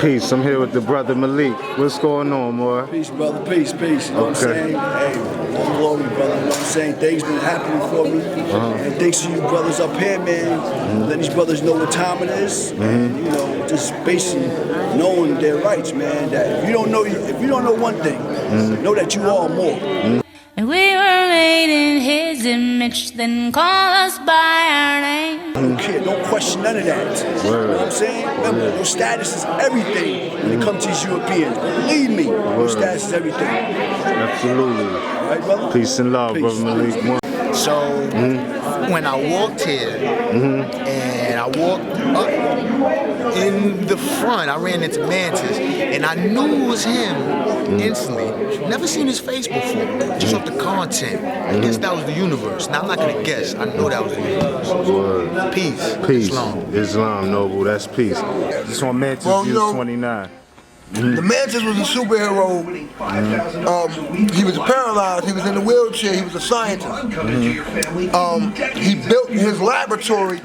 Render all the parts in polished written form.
Peace. I'm here with the brother Malik. What's going on, boy? Peace, brother. Peace, peace. You know what I'm saying? Hey, long glory, brother. You know what I'm saying? Things been happening for me. And thanks to you brothers up here, man. Let these brothers know what time it is. And, you know, just basically knowing their rights, man. That if you don't know one thing, know that you are more. And we were made in his image, then call us by our name. I don't care, don't question none of that. You know what I'm saying? Remember, your status is everything when it comes to these Europeans. Believe me, your status is everything. Absolutely. All right, brother? Peace and love, brother Malik. So when I walked here and I walked up in the front, I ran into Mantis and I knew it was him instantly. Never seen his face before, just off the content. I guess that was the universe. Now I'm not gonna guess. I know that was the universe. Word. Peace. Peace. Islam. Noble. That's peace. This on Mantis View 29. The Mantis was a superhero. He was paralyzed. He was in a wheelchair. He was a scientist. He built his laboratory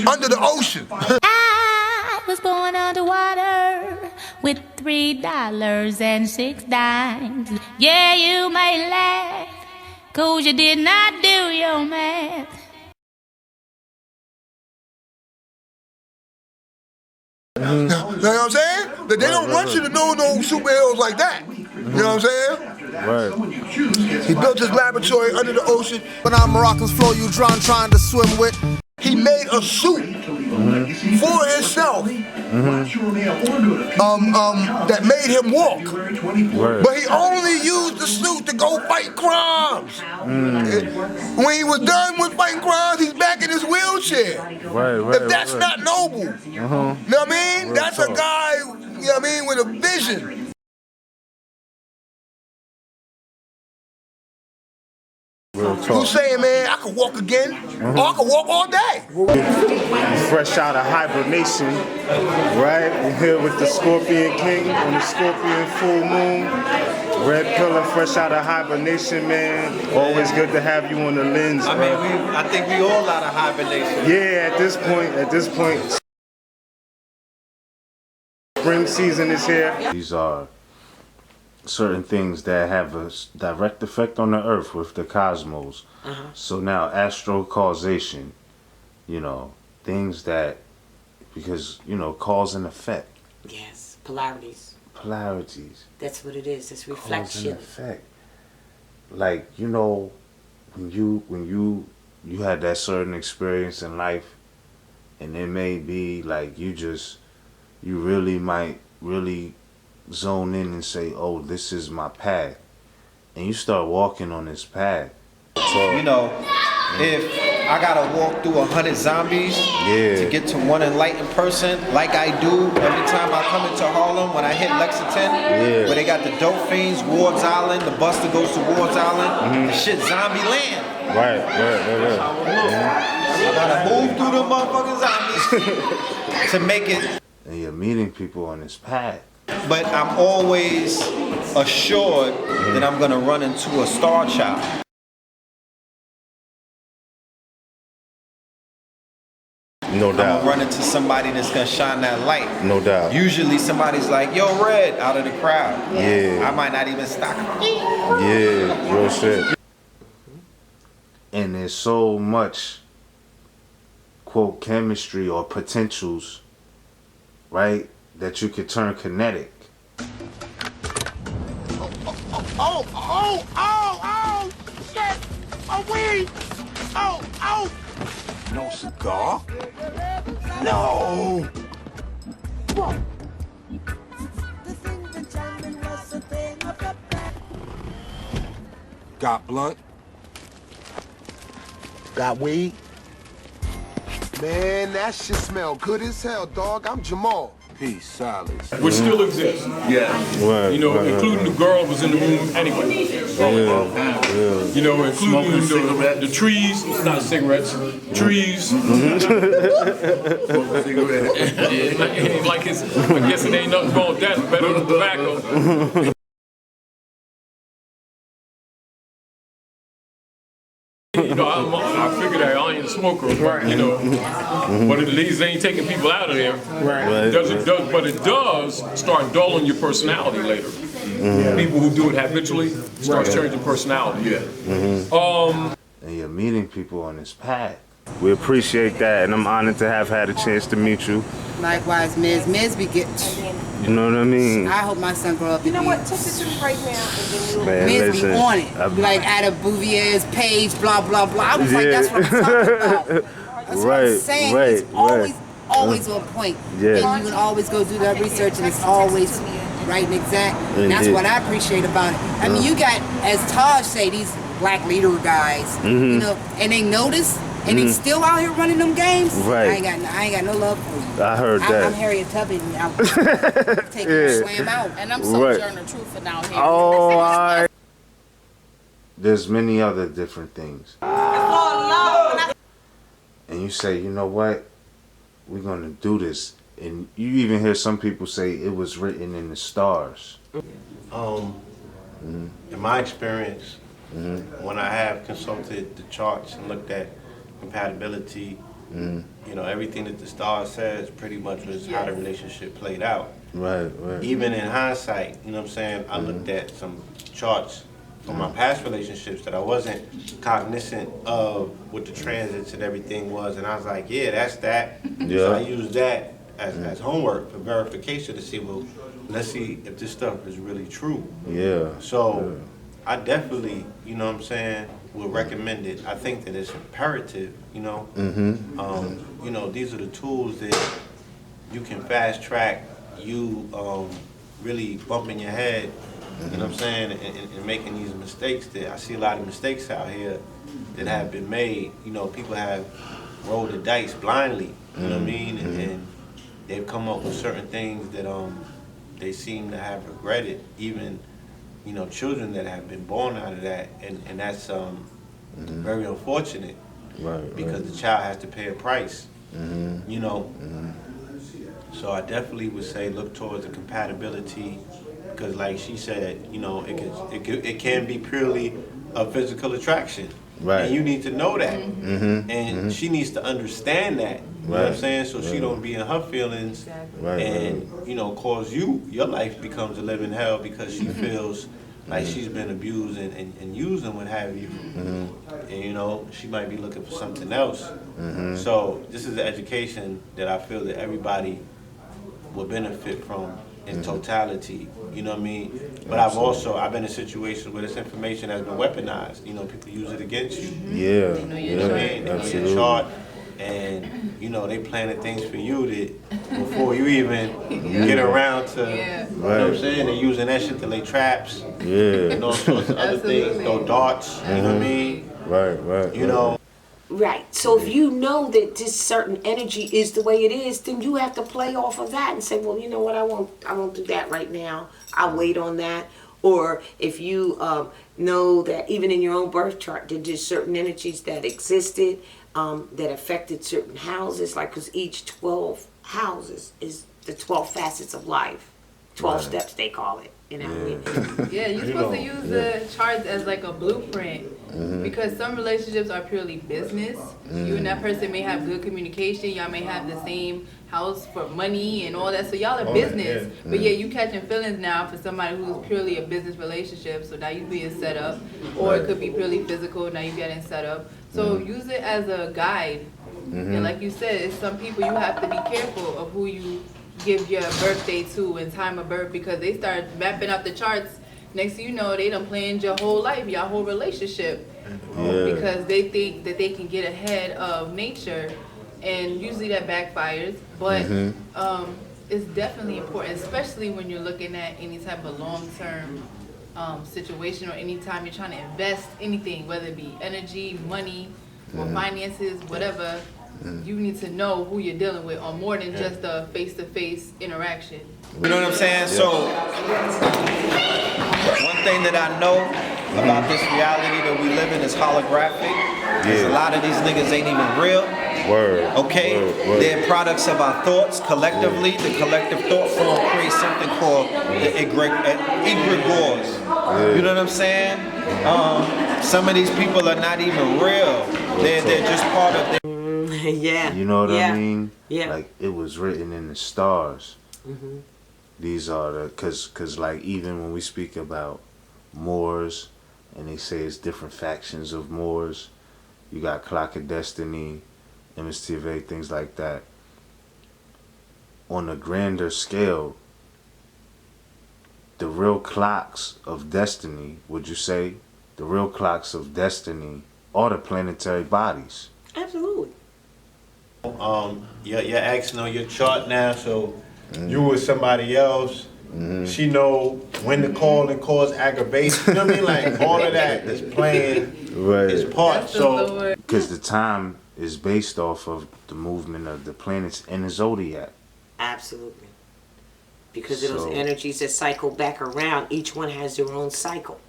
under the ocean. I was born underwater with $3 and 6 dimes. Yeah, you may laugh, 'cause you did not do your math. You know what I'm saying? They don't want you to know no superheroes like that. You know what I'm saying? Right. He built his laboratory under the ocean. When I'm Moroccan's flow, you drown trying to swim with. He made a suit for himself that made him walk. Right. But he only used the suit to go fight crimes. When he was done with fighting crimes, he's back in his wheelchair. Right. If that's not noble, you know what I mean? That's a guy, you know what I mean, with a vision. Who's saying, man, I can walk again, or I can walk all day? Fresh out of hibernation, right? We're here with the Scorpion King on the Scorpion full moon. Red Pillar, fresh out of hibernation, man. Always good to have you on the lens, I mean, I think we all out of hibernation. Yeah, at this point, spring season is here. These are certain things that have a direct effect on the earth with the cosmos. So now astro causation, you know, things that, because, you know, cause and effect. Yes, polarities. Polarities. That's what it is. It's Cause reflection. and effect. Like, you know, when you had that certain experience in life, and it may be like you really might zone in and say, oh, this is my path, and you start walking on this path. So, You know, if I gotta walk through 100 zombies to get to one enlightened person, like I do every time I come into Harlem when I hit Lexington, where they got the dope fiends, Ward's Island, the Buster goes to Ward's Island, the shit zombie land. Right. I gotta move through the motherfucking zombies to make it. And you're meeting people on this path. But I'm always assured that I'm gonna run into a star child. No doubt. I'm gonna run into somebody that's gonna shine that light. No doubt. Usually somebody's like, yo, Red, out of the crowd. Yeah. I might not even stop. Yeah, real shit. And there's so much, quote, chemistry or potentials, right, that you could turn kinetic. Oh, shit! Oh, weed! Oh! No cigar? No! Got blunt? Got weed? Man, that shit smell good as hell, dog. I'm Jamal. Peace, silence. Which still exists. Right, You know, including the girl was in the room anyway. You know, including the trees, not cigarettes, trees. Like it's, I guess it ain't nothing wrong with that. It's better than tobacco. You know, I figured that I ain't smoker, but, you know, but at least they ain't taking people out of there. Right. But it does start dulling your personality later. People who do it habitually starts changing personality. And you're meeting people on this path. We appreciate that, and I'm honored to have had a chance to meet you. Likewise, Miz. Miz be get. You know what I mean? I hope my son grow up to You know be. what? Take the truth right now. Man, Miz be listen, on it. Like at a Bouvier's page, blah blah blah. I was like, that's what I'm talking about. That's what I'm saying. It's always on point. Yeah. And you can always go do that research, and it's always right and exact. And that's what I appreciate about it. I mean, you got, as Taj say, these black leader guys, you know, and they notice. And they still out here running them games. Right. I ain't got no love for you. I heard that. I'm Harriet Tubman. I'm taking slam out. And I'm Sojourner Truth for down here. Oh, all right. There's many other different things. And you say, you know what? We're going to do this. And you even hear some people say it was written in the stars. In my experience, when I have consulted the charts and looked at compatibility, you know, everything that the star says pretty much was how the relationship played out. Right. Even in hindsight, you know what I'm saying, I looked at some charts from my past relationships that I wasn't cognizant of what the transits and everything was, and I was like, yeah, that's that. So I used that as homework for verification to see, well, let's see if this stuff is really true. So I definitely, you know what I'm saying, would recommend it. I think that it's imperative, you know. You know, these are the tools that you can fast track you really bumping your head, you know what I'm saying, and making these mistakes. That I see a lot of mistakes out here that have been made. You know, people have rolled the dice blindly, you know what I mean, and they've come up with certain things that they seem to have regretted, even, you know, children that have been born out of that, and that's very unfortunate, because the child has to pay a price, you know. So I definitely would say look towards the compatibility, because like she said, you know, it can be purely a physical attraction, and you need to know that, and she needs to understand that. You know what I'm saying? So she don't be in her feelings, and you know, cause your life becomes a living hell because she feels like she's been abused and used and what have you. And you know, she might be looking for something else. So this is the education that I feel that everybody will benefit from in totality, you know what I mean? But I've been in situations where this information has been weaponized. You know, people use it against you. You know what I mean? They know your chart, and you know, they planted things for you that before you even get around to, you know what I'm saying? They're using that shit to lay traps, and all sorts of other things, throw darts, you know what I mean? You know. Right. So if you know that this certain energy is the way it is, then you have to play off of that and say, well, you know what, I won't do that right now. I'll wait on that. Or if you know that even in your own birth chart, that there's certain energies that existed that affected certain houses, like, because each 12 houses is the 12 facets of life. 12 steps, they call it. You know what I mean? Yeah, you're supposed to use the charts as like a blueprint, because some relationships are purely business. You and that person may have good communication. Y'all may have the same house for money and all that. So y'all are business. But yeah, you catching feelings now for somebody who's purely a business relationship. So now you being set up, or it could be purely physical. Now you getting set up. So use it as a guide. And like you said, it's some people you have to be careful of who you give your birthday to and time of birth, because they start mapping out the charts. Next thing you know, they done planned your whole life, your whole relationship, because they think that they can get ahead of nature, and usually that backfires. But it's definitely important, especially when you're looking at any type of long-term situation, or anytime you're trying to invest anything, whether it be energy, money, or finances, whatever. You need to know who you're dealing with on more than just a face-to-face interaction. You know what I'm saying? So, one thing that I know about this reality that we live in is holographic. Because a lot of these niggas ain't even real. Okay? They're products of our thoughts collectively. The collective thought form creates something called the egregores. You know what I'm saying? Some of these people are not even real. They're just part of Yeah. You know what Yeah. I mean? Yeah. Like it was written in the stars. Mm-hmm. These are the cause like even when we speak about Moors, and they say it's different factions of Moors. You got Clock of Destiny, MSTV, things like that. On a grander scale, the real clocks of destiny, would you say, the real clocks of destiny are the planetary bodies? Absolutely. You're asking on your chart now, so you with somebody else. She know when to call and cause aggravation. You know what I mean? Like all of that is playing its part. So because the time is based off of the movement of the planets in the zodiac. Absolutely. Because of So- those energies that cycle back around, each one has their own cycle.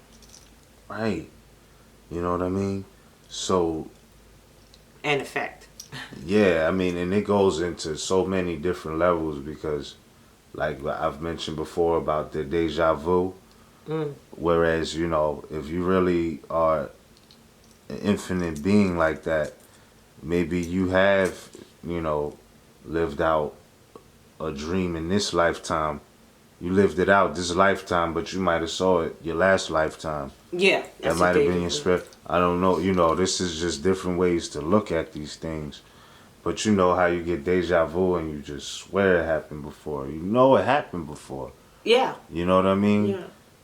Right. You know what I mean? So And effect. yeah, I mean, and it goes into so many different levels because, like I've mentioned before about the deja vu. Mm. Whereas, you know, if you really are an infinite being like that, maybe you have, you know, lived out a dream in this lifetime. You lived it out this lifetime, but you might have saw it your last lifetime. Yeah. That that's might a have been deja your vu. spirit. I don't know. You know, this is just different ways to look at these things. But you know how you get deja vu and you just swear it happened before. You know it happened before. Yeah. You know what I mean? Yeah.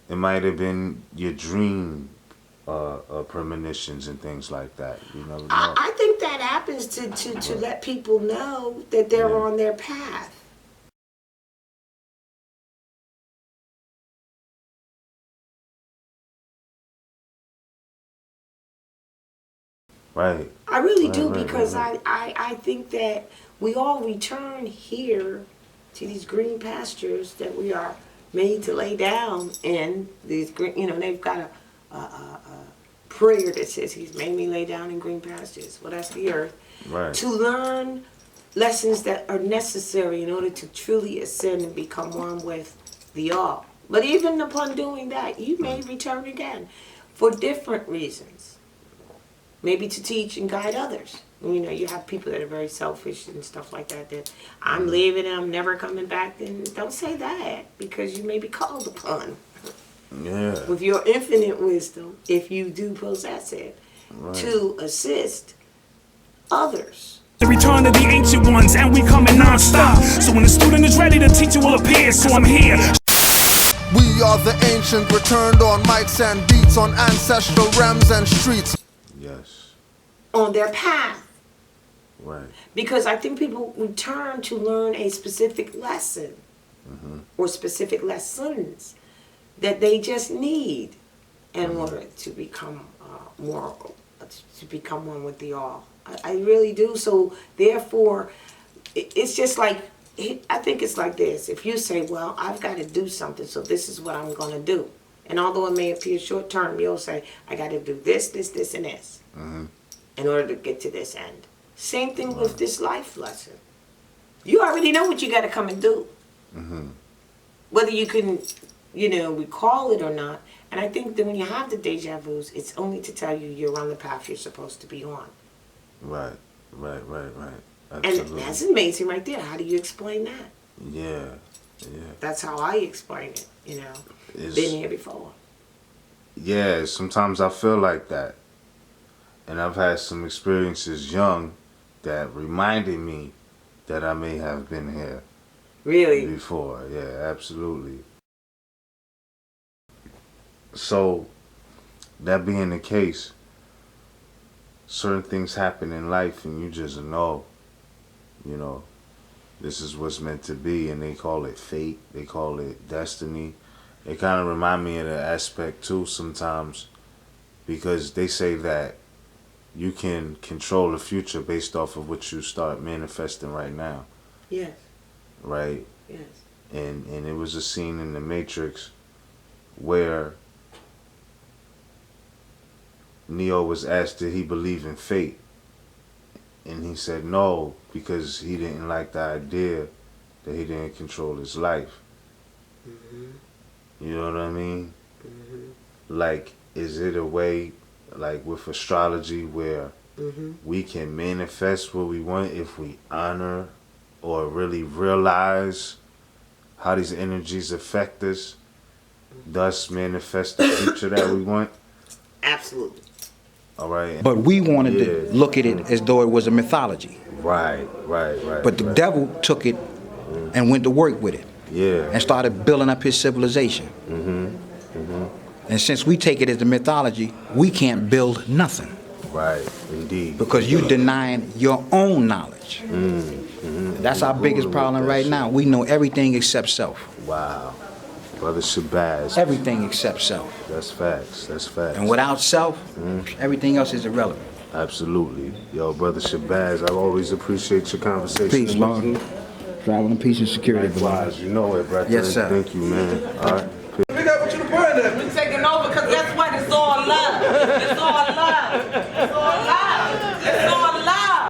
It might have been your dream premonitions and things like that. You never know. I think that happens to let people know that they're on their path. Right. I really Right, do right, because right, I think that we all return here to these green pastures that we are made to lay down in. These green, you know, they've got a prayer that says He's made me lay down in green pastures. Well, that's the earth. Right. To learn lessons that are necessary in order to truly ascend and become one with the all. But even upon doing that, you may return again for different reasons. Maybe to teach and guide others. You know, you have people that are very selfish and stuff like that, that I'm leaving and I'm never coming back. Then don't say that, because you may be called upon Yeah. with your infinite wisdom, if you do possess it, to assist others. The return of the ancient ones, and we coming non-stop. So when the student is ready, the teacher will appear, so I'm here. We are the ancient, returned on mics and beats, on ancestral realms and streets. Yes. On their path. Right. Because I think people return to learn a specific lesson or specific lessons that they just need in order to become to become one with the all. I really do. So therefore, it's just like, I think it's like this. If you say, well, I've got to do something, so this is what I'm going to do. And although it may appear short term, you'll say, I got to do this, this, this, and this in order to get to this end. Same thing with this life lesson. You already know what you got to come and do. Whether you can, you know, recall it or not. And I think that when you have the deja vus, it's only to tell you you're on the path you're supposed to be on. Right. Right. And Absolutely. that's amazing right there. How do you explain that? Yeah. Yeah. That's how I explain it, you know. It's- Been here before. Yeah, sometimes I feel like that. And I've had some experiences young that reminded me that I may have been here. Really? Before. Yeah, absolutely. So, that being the case, certain things happen in life and you just know, you know, this is what's meant to be, and they call it fate, they call it destiny. They kind of remind me of the aspect too sometimes, because they say that you can control the future based off of what you start manifesting right now, Yes. right? Yes. And it was a scene in The Matrix where Neo was asked did he believe in fate, and he said no, because he didn't like the idea that he didn't control his life. You know what I mean? Like, is it a way, like with astrology, where we can manifest what we want if we honor or really realize how these energies affect us, thus manifest the future that we want. Absolutely. All right. But we wanted to look at it as though it was a mythology. Right. But the devil took it and went to work with it. Yeah. And started building up his civilization. And since we take it as a mythology, we can't build nothing. Right, indeed. Because you denying your own knowledge. That's our biggest problem right now. We know everything except self. Wow. Brother Shabazz. Everything except self. That's facts. And without self, everything else is irrelevant. Absolutely. Yo, Brother Shabazz, I always appreciate your conversation. Peace, Lord. Travel in peace and security. Likewise, you know it, brother. Yes, sir. Thank you, man. All right. We got what you to burn that. We taking over.